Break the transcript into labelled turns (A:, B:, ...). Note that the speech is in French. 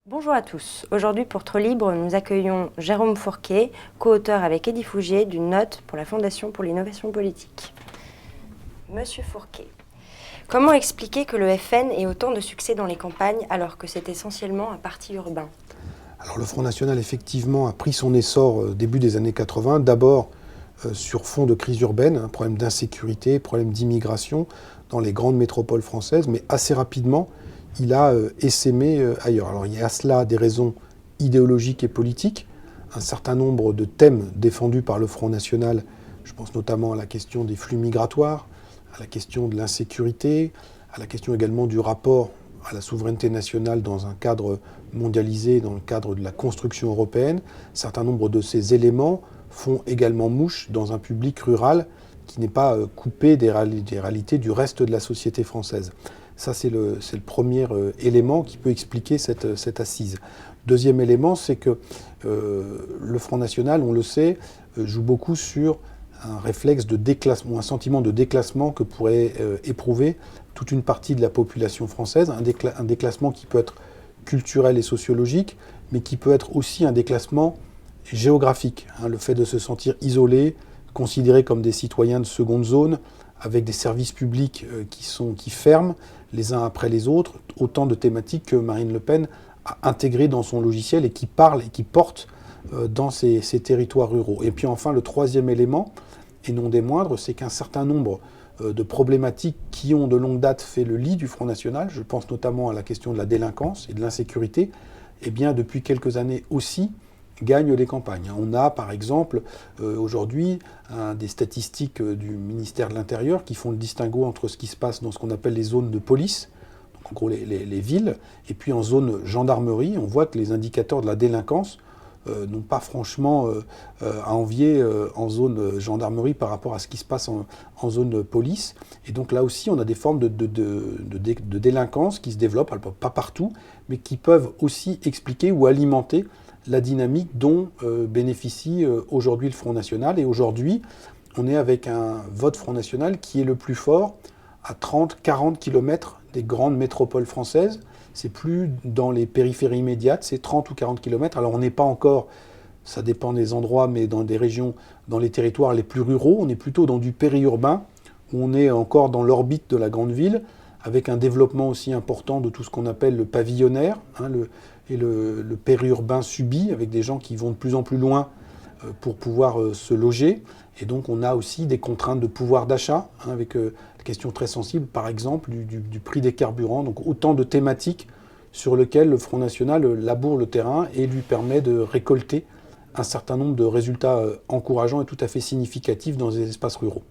A: Bonjour à tous. Aujourd'hui pour Trop Libre, nous accueillons Jérôme Fourquet, co-auteur avec Eddy Fougier d'une note pour la Fondation pour l'innovation politique. Monsieur Fourquet, comment expliquer que le FN ait autant de succès dans les campagnes alors que c'est essentiellement un parti urbain ?
B: Alors le Front National effectivement a pris son essor début des années 80, d'abord sur fond de crise urbaine, problème d'insécurité, problème d'immigration dans les grandes métropoles françaises, mais assez rapidement il a essaimé ailleurs. Alors il y a à cela des raisons idéologiques et politiques, un certain nombre de thèmes défendus par le Front National, je pense notamment à la question des flux migratoires, à la question de l'insécurité, à la question également du rapport à la souveraineté nationale dans un cadre mondialisé, dans le cadre de la construction européenne. Un certain nombre de ces éléments font également mouche dans un public rural qui n'est pas coupé des réalités du reste de la société française. Ça, c'est le premier élément qui peut expliquer cette assise. Deuxième élément, c'est que le Front National, on le sait, joue beaucoup sur un réflexe de déclassement, un sentiment de déclassement que pourrait éprouver toute une partie de la population française, un déclassement qui peut être culturel et sociologique, mais qui peut être aussi un déclassement géographique. Le fait de se sentir isolé, considéré comme des citoyens de seconde zone, avec des services publics qui ferment les uns après les autres, autant de thématiques que Marine Le Pen a intégrées dans son logiciel et qui parlent et qui portent dans ces territoires ruraux. Et puis enfin, le troisième élément, et non des moindres, c'est qu'un certain nombre de problématiques qui ont de longue date fait le lit du Front National, je pense notamment à la question de la délinquance et de l'insécurité, eh bien depuis quelques années aussi, gagnent les campagnes. On a par exemple aujourd'hui des statistiques du ministère de l'Intérieur qui font le distinguo entre ce qui se passe dans ce qu'on appelle les zones de police, donc en gros les villes, et puis en zone gendarmerie, on voit que les indicateurs de la délinquance n'ont pas franchement à envier en zone gendarmerie par rapport à ce qui se passe en zone police. Et donc là aussi, on a des formes de délinquance qui se développent, alors pas partout, mais qui peuvent aussi expliquer ou alimenter la dynamique dont bénéficie aujourd'hui le Front National. Et aujourd'hui, on est avec un vote Front National qui est le plus fort à 30-40 km des grandes métropoles françaises. C'est plus dans les périphéries immédiates, c'est 30 ou 40 km. Alors on n'est pas encore, ça dépend des endroits, mais dans des régions, dans les territoires les plus ruraux, on est plutôt dans du périurbain, où on est encore dans l'orbite de la grande ville, avec un développement aussi important de tout ce qu'on appelle le pavillonnaire, le périurbain subi, avec des gens qui vont de plus en plus loin pour pouvoir se loger. Et donc on a aussi des contraintes de pouvoir d'achat, avec la question très sensible, par exemple, du prix des carburants. Donc autant de thématiques sur lesquelles le Front National laboure le terrain et lui permet de récolter un certain nombre de résultats encourageants et tout à fait significatifs dans les espaces ruraux.